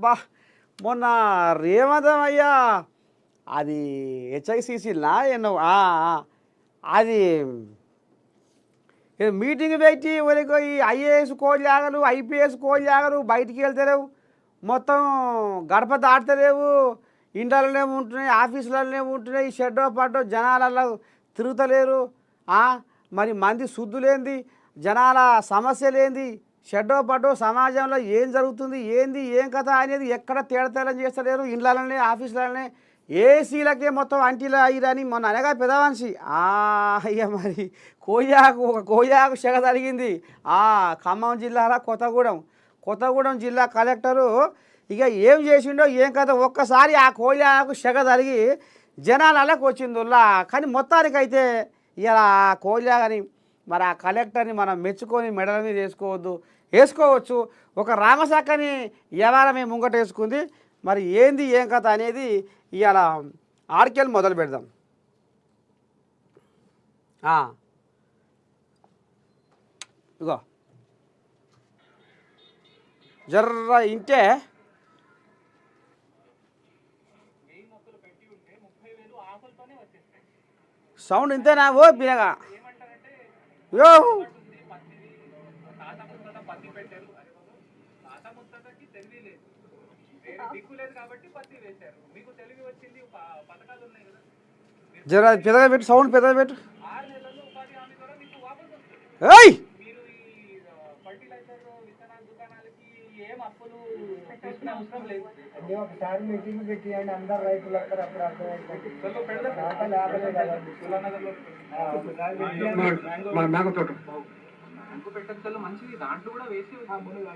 బా మొన్న రేవంతమయ్య అది హెచ్ఐసిసిలా ఎన్నో అది మీటింగ్ పెట్టి వరకు ఈ ఐఏఎస్ కోళ్ళాగలు ఐపీఎస్ కోళ్ళాగలు బయటికి వెళ్తలేవు, మొత్తం గడప దాటలేవు, ఇండ్లలోనే ఉంటున్నాయి, ఆఫీసులలోనే ఉంటున్నాయి, షెడ్డో పడ్డో జనాలలో తిరుగుతలేరు. మరి మంది శుద్ధులేంది, జనాల సమస్యలేంది, షెడ్డో పడ్డో సమాజంలో ఏం జరుగుతుంది, ఏంది ఏం కథ అనేది ఎక్కడ తేడతేడం చేస్తలేరు. ఇండ్లలోనే ఆఫీసులలోనే ఏసీలకే మొత్తం అంటిలా అయ్యిరని మొన్న అనగా పెదవాన్సి అయ్య మరి కోయాకు సెగ జరిగింది. ఖమ్మం జిల్లాలో కొత్తగూడెం జిల్లా కలెక్టరు ఇక ఏం చేసిండో ఏం కథ ఒక్కసారి ఆ కోయాకు సెగ జరిగి జనాలకి వచ్చిందిలా. కానీ మొత్తానికైతే ఇలా కోయాగని మరి ఆ కలెక్టర్ని మనం మెచ్చుకొని మెడల మీద వేసుకోవచ్చు. ఒక రామశాఖని వ్యవహారమే ముంగట వేసుకుంది. మరి ఏంది ఏం కథ అనేది ఇవాళ ఆర్కెల్ మొదలు పెడదాం. ఇగో జర్ర ఇంటే సౌండ్ ఇంతేనా ఓ బినగా యో జర పెద్దగా పెట్టు, సౌండ్ పెద్దగా పెట్టు. ఒకసారి మీటింగ్ పెట్టియండి, అందరు రైతులు అక్కడ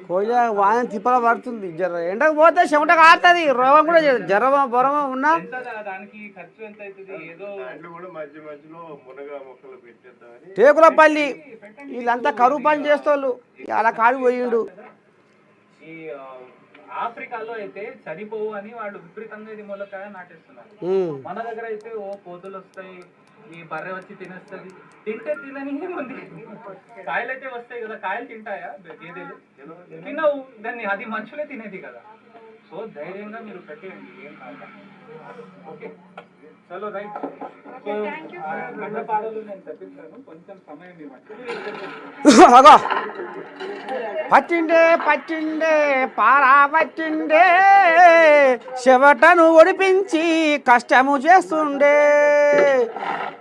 కోయిల వాన తిప్పల పడుతుంది. జర ఎండకు పోతే చెమట కారుతుంది, రోగం కూడా జ్వరం బొరమ ఉన్నా. టేకులపల్లి వీళ్ళంతా కరువు పని చేస్తోళ్ళు అలా కాడి పోయిండు. ఈ ఆఫ్రికాలో అయితే సరిపోవు అని వాళ్ళు విపరీతంగా ఇది ములక్కాయ నాటేస్తున్నారు. మన దగ్గర అయితే ఓ కోతులు వస్తాయి, ఈ బర్రె వచ్చి తినేస్తుంది, తింటే తినని ఉంది. కాయలు అయితే వస్తాయి కదా, కాయలు తింటాయా గేదెలు? తినవు దాన్ని, అది మనుషులే తినేది కదా. సో ధైర్యంగా మీరు పెట్టేయండి, ఏం కాదు. ఓకే చలో రైట్. సో గడ్డపాడలు నేను తెప్పిస్తాను, కొంచెం సమయం ఇవ్వండి. పట్టిండే పారా పట్టిండే చెవటను ఒడిపించి కష్టము చేస్తుండే.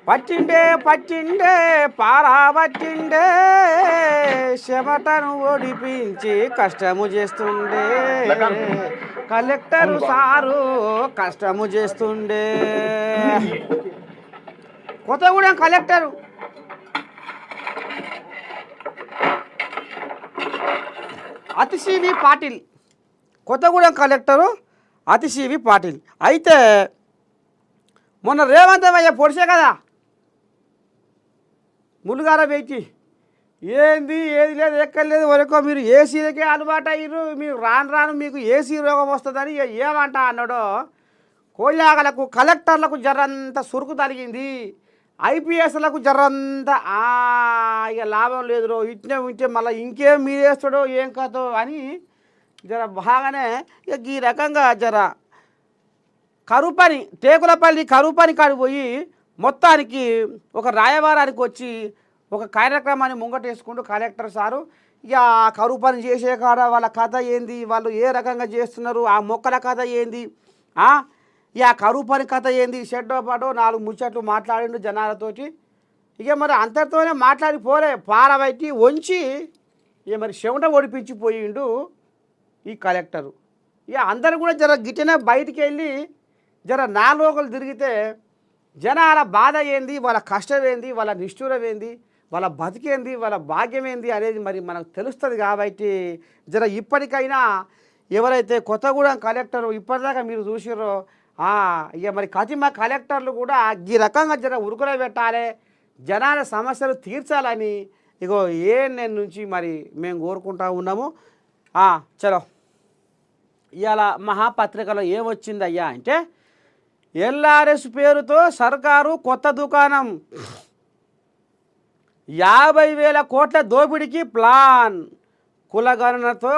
పట్టిండే పారా పట్టిండే చెమటను ఒడిపించి కష్టము చేస్తుండే. కలెక్టరు సారు కష్టము చేస్తుండే. కొత్తగూడెం కలెక్టరు అతిశీవి పాటిల్, కొత్తగూడెం కలెక్టరు అతిశీవి పాటిల్. అయితే మొన్న రేవంతమయ్య పొడిచే కదా ములుగార పెట్టి ఏంది ఏది లేదు ఎక్కర్లేదు వరకు మీరు ఏసీలకే అలవాటు అయ్యారు, మీరు రాను మీకు ఏసీ రోగం వస్తుందని ఏమంటా అన్నాడో. కోళ్ళాగలకు కలెక్టర్లకు జరంత సురుకు తగిలింది, ఐపీఎస్లకు జరంతా ఇక లాభం లేదు, ఇట్నే మళ్ళీ ఇంకేం మీరేస్తాడో ఏం కథో అని జర బాగానే ఇక ఈ రకంగా జర టేకులపల్లి కరువు పని కాడికి పోయి మొత్తానికి ఒక రాయవారానికి వచ్చి ఒక కార్యక్రమాన్ని ముంగటేసుకుంటూ కలెక్టర్ సారు ఇక కరువు పని చేసే కాడ వాళ్ళ కథ ఏంది, వాళ్ళు ఏ రకంగా చేస్తున్నారు, ఆ మొక్కల కథ ఏంది, ఇక కరువు పని కథ ఏంది, షెడ్డో పాటో 4 ముచ్చట్లు మాట్లాడిండు జనాలతోటి. ఇక మరి అంతటితోనే మాట్లాడి పారబెట్టి వంచి ఇక మరి చెమట ఓడిపించిపోయిండు ఈ కలెక్టరు. ఇక అందరూ కూడా జర గిట్టనే బయటికి వెళ్ళి జర 4 రోజులు తిరిగితే జనాల బాధ ఏంది, వాళ్ళ కష్టం ఏంది, వాళ్ళ నిష్ఠూరం ఏంది, వాళ్ళ బతికేంది, వాళ్ళ భాగ్యం ఏంది అనేది మరి మనకు తెలుస్తుంది. కాబట్టి జర ఇప్పటికైనా ఎవరైతే కొత్తగూడెం కలెక్టరు ఇప్పటిదాకా మీరు చూసిర్రో ఇక మరి కతిమ కలెక్టర్లు కూడా ఈ రకంగా జర ఉరుకులో పెట్టాలి, జనాల సమస్యలు తీర్చాలని ఇగో ఏఎన్ఎన్ నుంచి మరి మేము కోరుకుంటా ఉన్నాము. చలో ఇవాళ మహాపత్రికలో ఏమొచ్చిందయ్యా అంటే, ఎల్ఆర్ఎస్ పేరుతో సర్కారు కొత్త దుకాణం, 50,000 కోట్ల దోపిడీకి ప్లాన్, కులగణనతో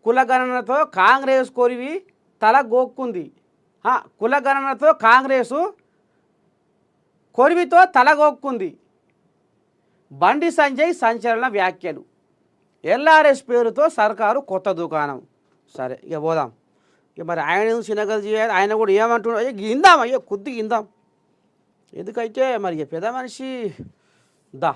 కులగణనతో కాంగ్రెస్ కొరివి తల గోక్కుంది. కులగణనతో కాంగ్రెసు కొరివితో తలగొక్కుంది. బండి సంజయ్ సంచలన వ్యాఖ్యలు. ఎల్ఆర్ఎస్ పేరుతో సర్కారు కొత్త దుకాణం. సరే ఇక పోదాం. ఇక మరి ఆయన చిన్నగలు చేయాలి, ఆయన కూడా ఏమంటున్నాడు, ఇందాం, అయ్యో కొద్దిగా ఇందాం. ఎందుకైతే మరి పెద్ద మనిషి దా